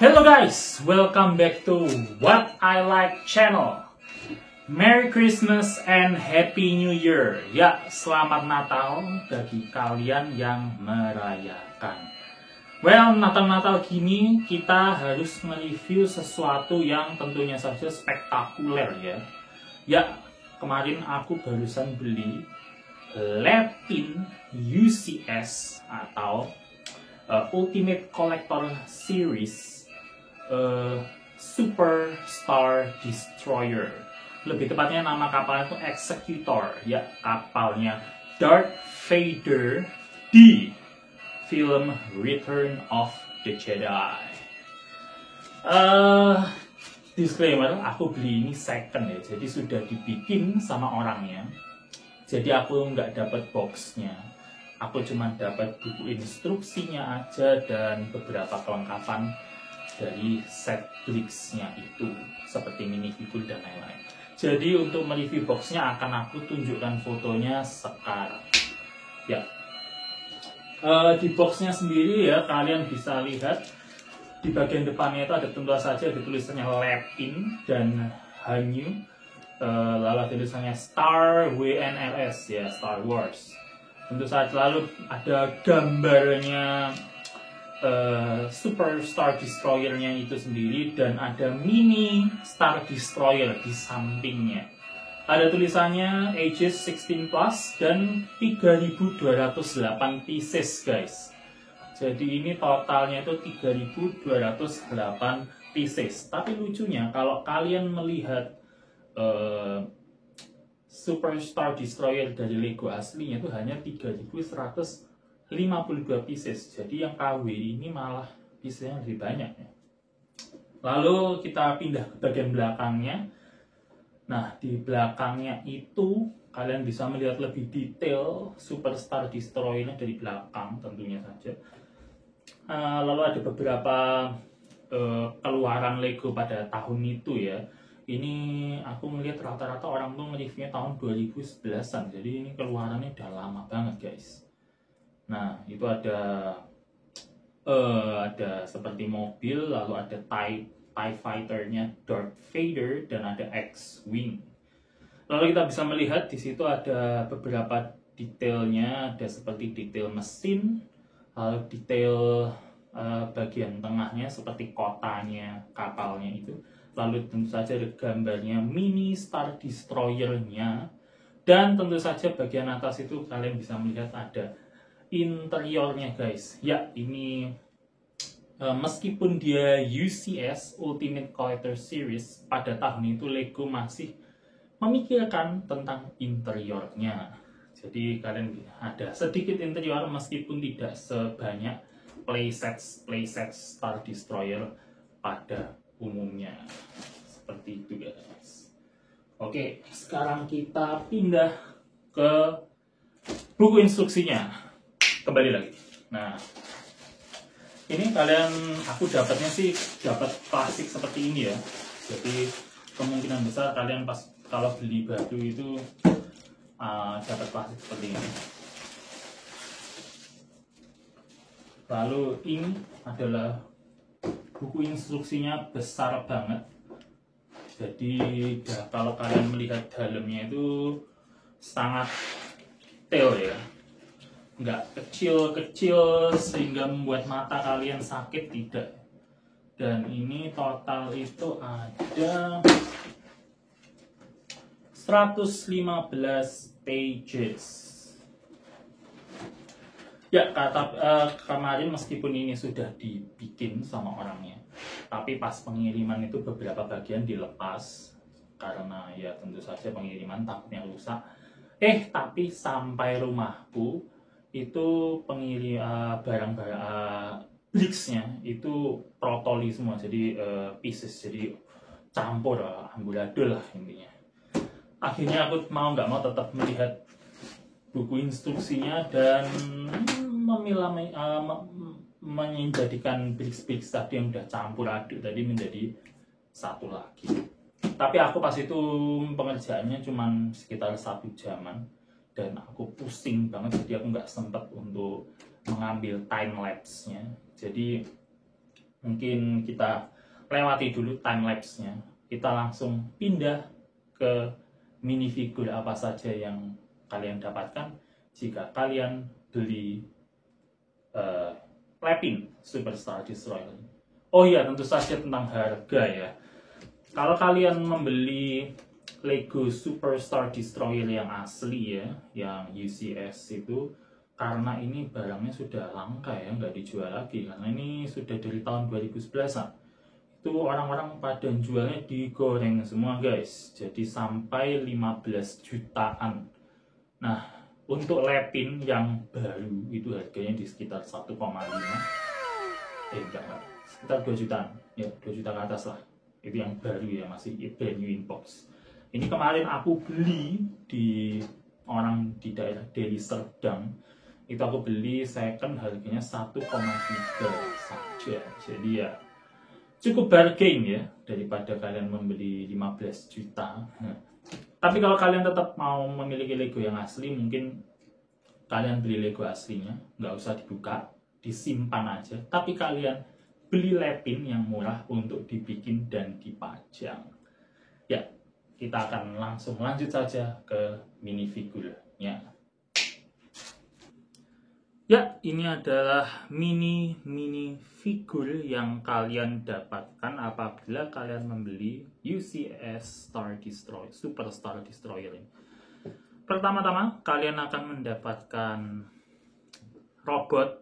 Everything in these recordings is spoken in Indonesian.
Hello guys, welcome back to What I Like channel. Merry Christmas and Happy New Year. Ya, selamat Natal bagi kalian yang merayakan. Well, Natal-Natal gini kita harus mereview sesuatu yang tentunya saja spektakuler ya. Ya, kemarin aku barusan beli Latin UCS atau Ultimate Collector Series Super Star Destroyer. Lebih tepatnya nama kapalnya itu Executor, ya, kapalnya Darth Vader di film Return of the Jedi. Disclaimer, aku beli ini second ya, jadi sudah dibikin sama orangnya. Jadi aku nggak dapat boxnya, aku cuma dapat buku instruksinya aja dan beberapa kelengkapan dari set bricks-nya itu, seperti minifigure dan lain-lain. Jadi untuk mereview boxnya akan aku tunjukkan fotonya sekarang. Ya, di boxnya sendiri ya kalian bisa lihat di bagian depannya itu ada tentu saja ada tulisannya Latin dan Hanyu, lalu ada tulisannya Star WNLS ya, Star Wars. Tentu saja lalu ada gambarnya Super Star Destroyer-nya itu sendiri dan ada mini Star Destroyer di sampingnya. Ada tulisannya ages 16 plus dan 3208 pieces guys. Jadi ini totalnya itu 3208 pieces. Tapi lucunya kalau kalian melihat Super Star Destroyer dari Lego aslinya itu hanya 3152 pieces. Jadi yang KW ini malah piecesnya lebih banyak ya. Lalu kita pindah ke bagian belakangnya. Nah, di belakangnya itu kalian bisa melihat lebih detail Super Star Destroyer dari belakang tentunya saja. Lalu ada beberapa keluaran Lego pada tahun itu ya. Ini aku melihat rata-rata orang tuh nge-reviewnya tahun 2011an. Jadi ini keluarannya udah lama banget guys. Nah, itu ada seperti mobil, lalu ada TIE Fighter-nya Darth Vader dan ada X-Wing. Lalu kita bisa melihat di situ ada beberapa detailnya, ada seperti detail mesin, lalu detail bagian tengahnya seperti kotanya kapalnya itu. Lalu tentu saja ada gambarnya mini Star Destroyer-nya, dan tentu saja bagian atas itu kalian bisa melihat ada interiornya guys. Ya, ini meskipun dia UCS Ultimate Collector Series, pada tahun itu Lego masih memikirkan tentang interiornya. Jadi kalian ada sedikit interior meskipun tidak sebanyak playsets Star Destroyer pada umumnya. Seperti itu guys. Oke, sekarang kita pindah ke buku instruksinya. Kembali lagi. Nah, ini aku dapatnya sih dapat plastik seperti ini ya. Jadi kemungkinan besar kalian kalau beli baju itu dapat plastik seperti ini. Lalu ini adalah buku instruksinya, besar banget. Jadi kalau kalian melihat dalamnya itu sangat detail ya. Nggak kecil-kecil sehingga membuat mata kalian sakit, tidak. Dan ini total itu ada 115 pages. Ya, kemarin meskipun ini sudah dibikin sama orangnya, tapi pas pengiriman itu beberapa bagian dilepas karena ya tentu saja pengiriman takutnya rusak. Tapi sampai rumahku itu barang-barang bricks-nya itu protoli semua, jadi pieces, jadi campur, amburadul lah intinya. Akhirnya aku mau nggak mau tetap melihat buku instruksinya dan menjadikan bricks tadi yang udah campur aduk tadi menjadi satu lagi. Tapi aku pas itu pengerjaannya cuma sekitar 1 jaman dan aku pusing banget, jadi aku nggak sempat untuk mengambil time lapse-nya. Jadi mungkin kita lewati dulu time lapse-nya. Kita langsung pindah ke minifigure apa saja yang kalian dapatkan jika kalian beli Lepin Superstar Destroyer. Oh iya, tentu saja tentang harga ya. Kalau kalian membeli Lego Superstar Destroyer yang asli ya, yang UCS itu, karena ini barangnya sudah langka ya, nggak dijual lagi karena ini sudah dari tahun 2011an. Itu orang-orang pada jualnya digoreng semua guys, jadi sampai 15 jutaan. Nah, untuk Lepin yang baru itu harganya di sekitar 1,5, enggak, sekitar 2 jutaan ya, 2 juta ke atas lah. Itu yang baru ya, masih brand new in box. Ini kemarin aku beli di orang di daerah Deli Serdang, itu aku beli second harganya 1,3 saja. Jadi ya cukup bargain ya, daripada kalian membeli 15 juta. Tapi kalau kalian tetap mau memiliki Lego yang asli, mungkin kalian beli Lego aslinya, nggak usah dibuka, disimpan aja. Tapi kalian beli Lepin yang murah untuk dibikin dan dipajang. Ya, kita akan langsung lanjut saja ke minifigurnya. Ya, ini adalah mini figur yang kalian dapatkan apabila kalian membeli UCS Superstar Destroyer ini. Pertama-tama, kalian akan mendapatkan robot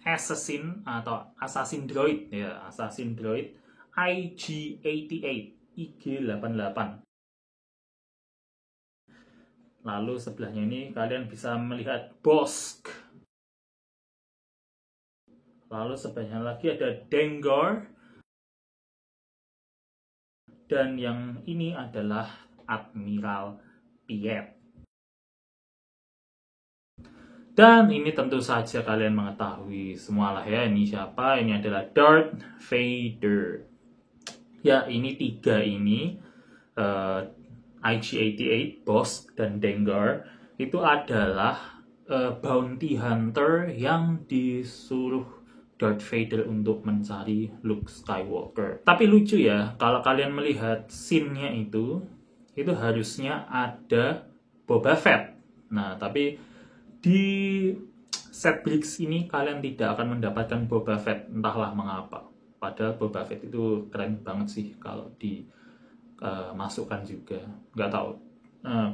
assassin atau assassin droid ya, assassin droid IG-88. Lalu sebelahnya ini kalian bisa melihat Bosk. Lalu sebelahnya lagi ada Dengar. Dan yang ini adalah Admiral Piet. Dan ini tentu saja kalian mengetahui semualah ya, ini siapa? Ini adalah Darth Vader. Ya, ini tiga ini, IG-88, Bosk, dan Dengar, itu adalah bounty hunter yang disuruh Darth Vader untuk mencari Luke Skywalker. Tapi lucu ya, kalau kalian melihat scene-nya itu harusnya ada Boba Fett. Nah, tapi di set Bricks ini kalian tidak akan mendapatkan Boba Fett, entahlah mengapa. Padahal Boba Fett itu keren banget sih kalau dimasukkan juga. Nggak tahu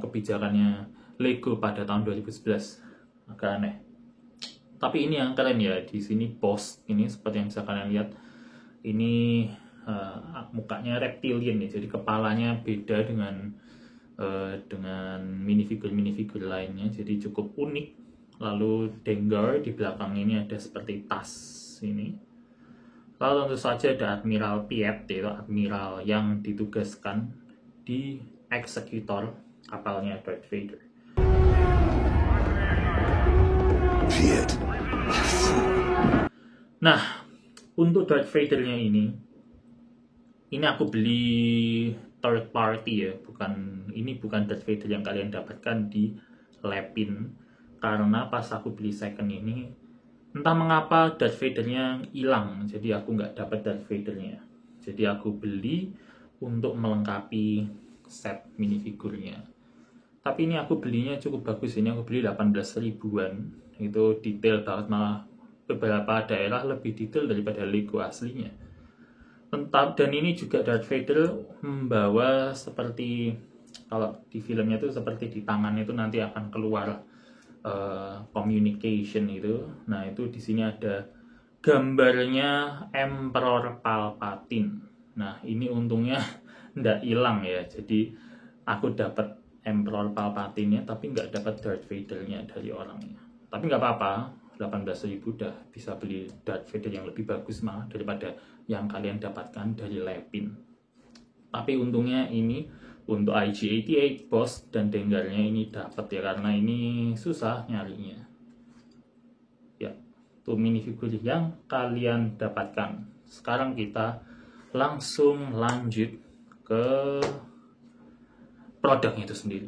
kebijakannya Lego pada tahun 2011, agak aneh. Tapi ini yang keren ya, di sini Bosk ini seperti yang bisa kalian lihat, ini mukanya reptilian ya, jadi kepalanya beda dengan minifigure lainnya, jadi cukup unik. Lalu Dengar di belakang ini ada seperti tas ini. Lalu tentu saja ada Admiral Piet, yaitu admiral yang ditugaskan di eksekutor kapalnya Darth Vader. Piet. Nah, untuk Darth Vader-nya ini aku beli third party ya, ini bukan Darth Vader yang kalian dapatkan di Lepin, karena pas aku beli second ini entah mengapa Darth Vader-nya hilang, jadi aku nggak dapat Darth Vader-nya. Jadi aku beli untuk melengkapi set minifigurnya. Tapi ini aku belinya cukup bagus, ini aku beli 18 ribuan, itu detail banget, malah beberapa daerah lebih detail daripada Lego aslinya. Dan ini juga Darth Vader membawa seperti, kalau di filmnya itu seperti di tangannya itu nanti akan keluar communication itu. Nah, itu di sini ada gambarnya Emperor Palpatine. Nah, ini untungnya nggak hilang ya. Jadi aku dapat Emperor Palpatine-nya tapi nggak dapat Darth Vader-nya dari orangnya. Tapi nggak apa-apa, 18.000 udah bisa beli Darth Vader yang lebih bagus malah daripada yang kalian dapatkan dari Lepin. Tapi untungnya ini untuk IG-88, Bosk, dan Dengarnya ini dapat ya, karena ini susah nyarinya. Ya, itu minifigur yang kalian dapatkan. Sekarang kita langsung lanjut ke produknya itu sendiri.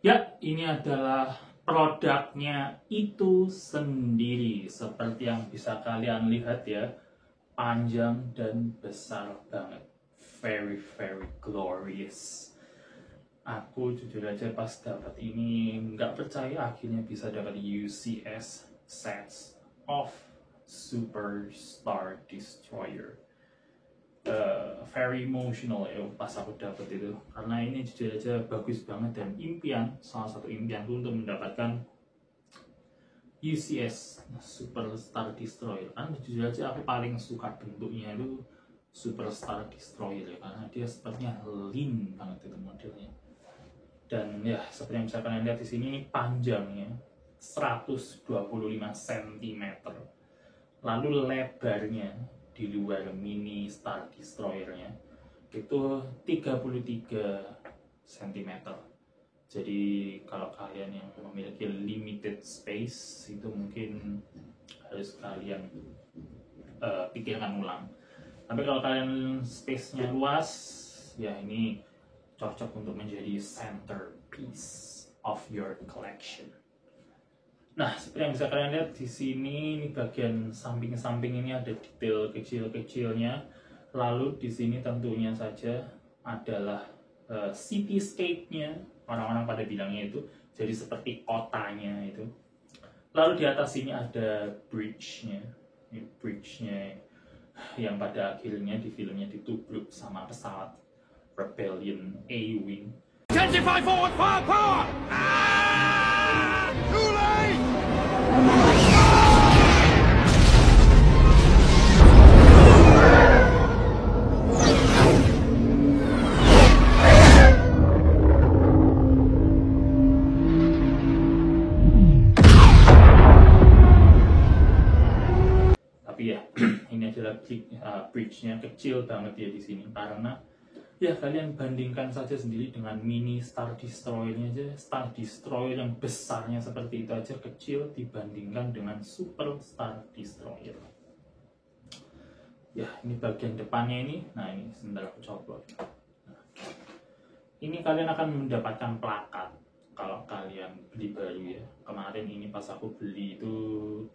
Ya, ini adalah produknya itu sendiri seperti yang bisa kalian lihat ya, panjang dan besar banget, very very glorious. Aku jujur aja pas dapat ini nggak percaya akhirnya bisa dapat UCS sets of Super Star Destroyer. Very emotional ya pas aku dapat itu, karena ini jujur aja bagus banget dan salah satu impianku untuk mendapatkan UCS Super Star Destroyer. Kan jujur aja aku paling suka bentuknya itu Super Star Destroyer ya, karena dia sepertinya lean banget itu modelnya. Dan ya seperti yang bisa kalian lihat di sini, ini panjangnya 125 cm, lalu lebarnya di luar mini Star Destroyer-nya itu 33 cm. Jadi kalau kalian yang memiliki limited space itu mungkin harus kalian pikirkan ulang. Tapi kalau kalian space-nya luas, ya ini cocok untuk menjadi centerpiece of your collection. Nah, seperti yang bisa kalian lihat di sini, ini bagian samping-samping ini ada detail kecil-kecilnya. Lalu di sini tentunya saja adalah cityscape-nya, orang-orang pada bilangnya itu, jadi seperti kotanya itu. Lalu di atas sini ada bridge-nya, yang pada akhirnya di filmnya ditubruk sama pesawat Rebellion A-Wing. Intensify forward fire power! Too late! Tapi ya, ini adalah bridge-nya kecil banget ya di sini, karena ya kalian bandingkan saja sendiri dengan mini Star Destroyer-nya aja. Star Destroyer yang besarnya seperti itu aja kecil dibandingkan dengan Super Star Destroyer. Ya, ini bagian depannya ini. Nah, ini sebentar aku coba. Nah, ini kalian akan mendapatkan plakat kalau kalian beli baru ya. Kemarin ini pas aku beli itu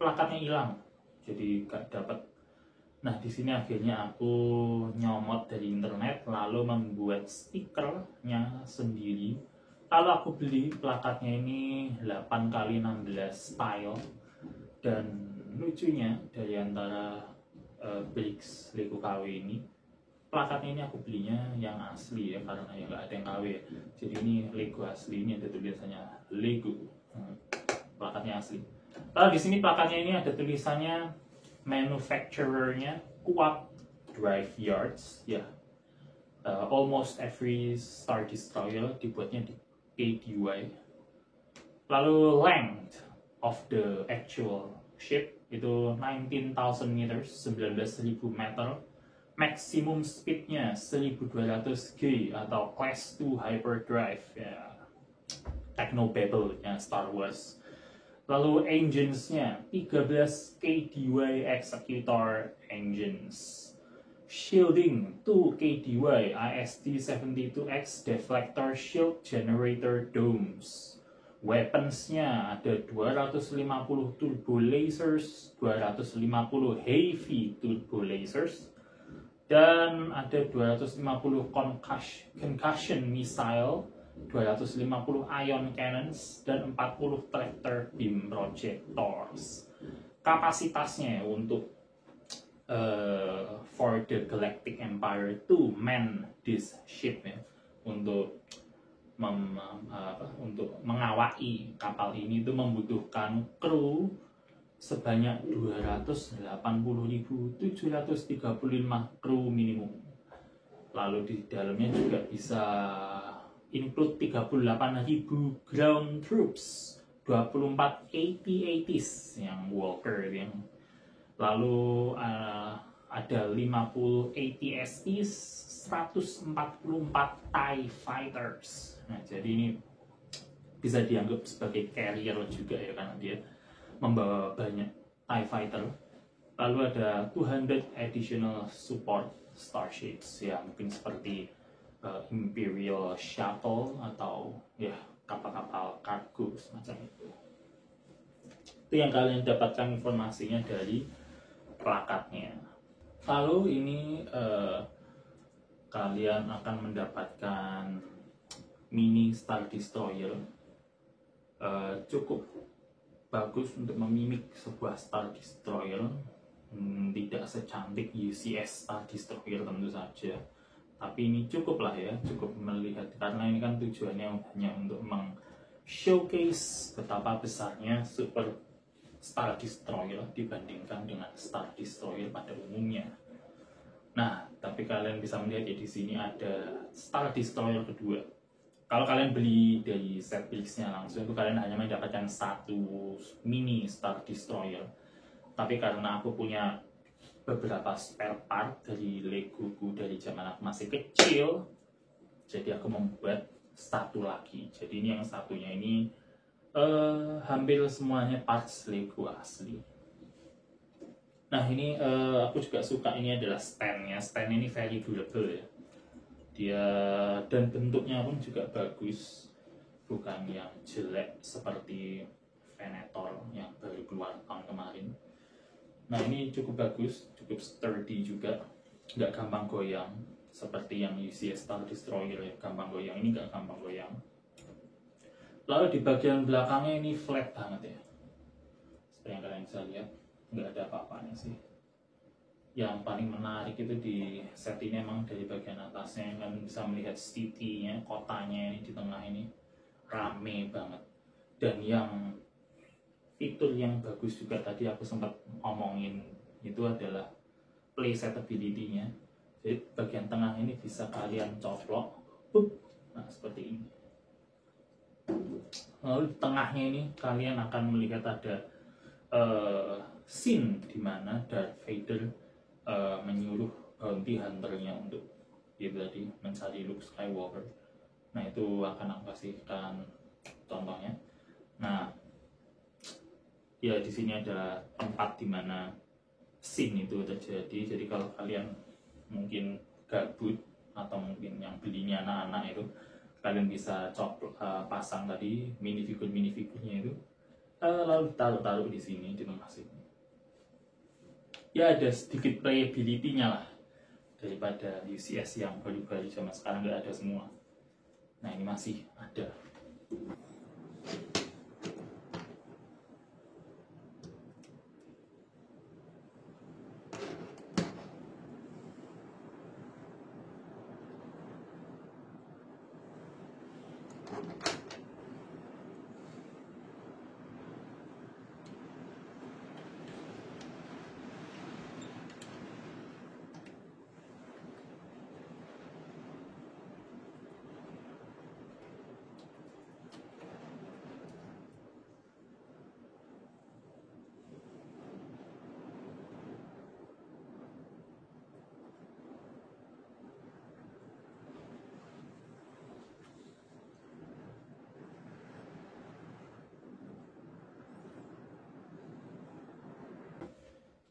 plakatnya hilang, jadi gak dapat. Nah, di sini akhirnya aku nyomot dari internet lalu membuat stikernya sendiri. Lalu aku beli plakatnya ini 8x16 style. Dan lucunya dari antara Bricks Lego KW ini, plakatnya ini aku belinya yang asli ya, karena ya nggak ada yang KW ya. Jadi ini Lego asli, ini ada tulisannya Lego. Plakatnya asli. Lalu di sini plakatnya ini ada tulisannya manufacturer-nya Kuat Drive Yards ya. Almost every Star Destroyer dibuatnya di KDY. Lalu length of the actual ship itu 19,000 meters, 19.000 meter. Maximum speed-nya 1200 G atau Class 2 Hyperdrive ya. Technobabble ya, Star Wars. Lalu engines-nya 13 KDY Executor engines. Shielding 2 KDY ISD-72X Deflector Shield Generator Domes. Weapons-nya ada 250 Turbo Lasers, 250 Heavy Turbo Lasers, dan ada 250 Concussion Missile, 250 ion cannons, dan 40 tractor beam projectors. Kapasitasnya untuk for the Galactic Empire to man this ship ya, untuk mengawaki kapal ini itu membutuhkan kru sebanyak 280.735 kru minimum. Lalu di dalamnya juga bisa include 38.000 ground troops, 24 AT-ATs yang Walker yang, lalu ada 50 AT-STs, 144 TIE Fighters. Nah, jadi ini bisa dianggap sebagai carrier juga ya, karena dia membawa banyak TIE Fighter. Lalu ada 200 additional support starships ya, mungkin seperti Imperial Shuttle atau ya kapal-kapal kargo semacam itu. Itu yang kalian dapatkan informasinya dari plakatnya. Lalu ini kalian akan mendapatkan mini Star Destroyer. Cukup bagus untuk memimik sebuah Star Destroyer. Tidak secantik UCS Star Destroyer tentu saja, tapi ini cukup lah ya, cukup melihat, karena ini kan tujuannya hanya untuk showcase betapa besarnya Super Star Destroyer dibandingkan dengan Star Destroyer pada umumnya. Nah, tapi kalian bisa melihat ya, di sini ada Star Destroyer kedua. Kalau kalian beli dari set piece-nya langsung, itu kalian hanya mendapatkan satu mini Star Destroyer. Tapi karena aku punya beberapa spare part dari Legoku dari zaman aku masih kecil, jadi aku membuat satu lagi. Jadi ini yang satunya ini hampir semuanya parts Lego asli. Nah ini aku juga suka, ini adalah stand-nya. Stand ini very durable ya. Dia dan bentuknya pun juga bagus, bukan yang jelek seperti Venator yang baru keluar tahun kemarin. Nah ini cukup bagus, cukup sturdy juga, nggak gampang goyang seperti yang UCS Star Destroyer ya, gampang goyang. Ini nggak gampang goyang. Lalu di bagian belakangnya ini flat banget ya, seperti yang kalian bisa lihat, nggak ada apa-apanya sih. Yang paling menarik itu di set ini emang dari bagian atasnya, kalian bisa melihat city-nya, kotanya ini di tengah ini rame banget. Dan yang fitur yang bagus juga tadi aku sempat ngomongin itu adalah playsetability-nya. Jadi bagian tengah ini bisa kalian coplok, nah seperti ini. Lalu di tengahnya ini kalian akan melihat ada scene di mana Darth Vader menyuruh bounty hunter-nya untuk itu tadi mencari Luke Skywalker. Nah itu akan aku kasihkan contohnya. Nah ya di sini ada tempat di mana scene itu terjadi. Jadi kalau kalian mungkin gabut atau mungkin yang belinya anak-anak itu, kalian bisa pasang tadi minifigurnya itu, lalu taruh di sini di tengah sini. Ya ada sedikit playability-nya lah daripada UCS yang baru-baru zaman sekarang nggak ada semua. Nah ini masih ada.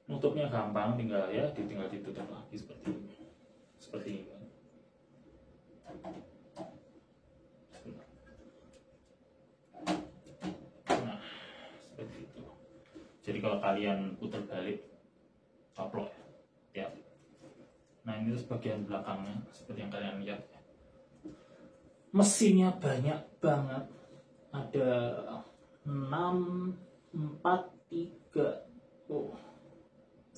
Nutupnya gampang, tinggal ditutup lagi seperti ini. Nah seperti itu. Jadi kalau kalian putar balik, coplok ya. Nah ini terus bagian belakangnya seperti yang kalian lihat. Mesinnya banyak banget, ada 6, 4, 3.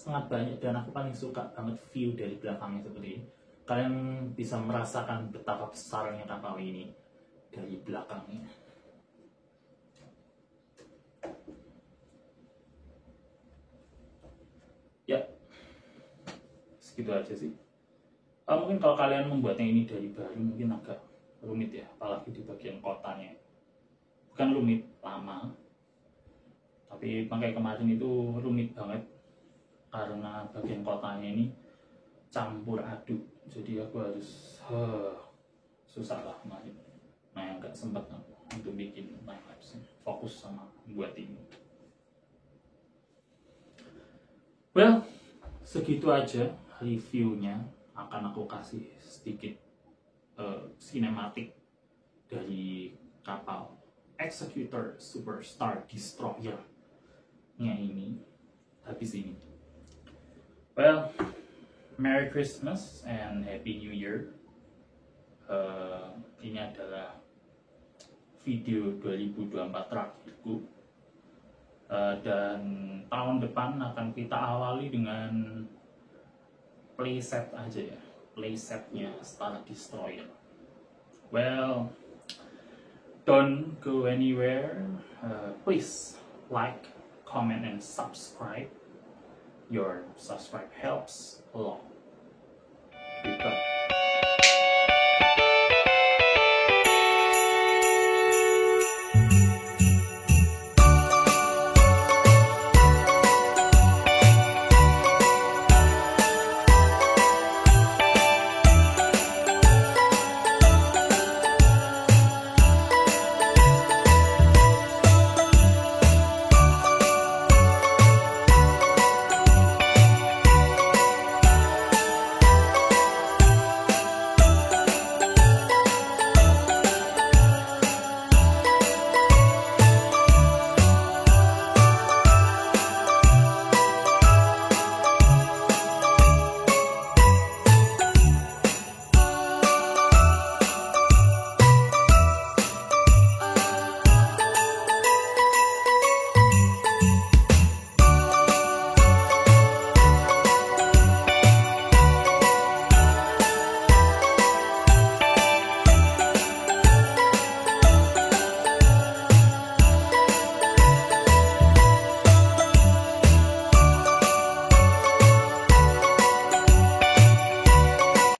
Sangat banyak, dan aku paling suka banget view dari belakangnya seperti ini. Kalian bisa merasakan betapa besarnya kapal ini dari belakangnya. Ya, segitu aja sih. Mungkin kalau kalian membuatnya ini dari baru mungkin agak rumit ya, apalagi di bagian kotanya. Bukan rumit, lama. Tapi pakai kemarin itu rumit banget, karena bagian kotanya ini campur aduk, jadi aku harus susah lah kemarin. Nah yang gak sempat aku untuk bikin time lapse, fokus sama buat ini. Well, segitu aja reviewnya. Akan aku kasih sedikit sinematik dari kapal Executor Super Star Destroyer nya ini habis ini. Well, Merry Christmas and Happy New Year. Ini adalah video 2024 terakhirku. Dan tahun depan akan kita awali dengan playset aja ya, playsetnya Star Destroyer. Well, don't go anywhere. Please like, comment, and subscribe. Your subscribe helps a lot. Goodbye.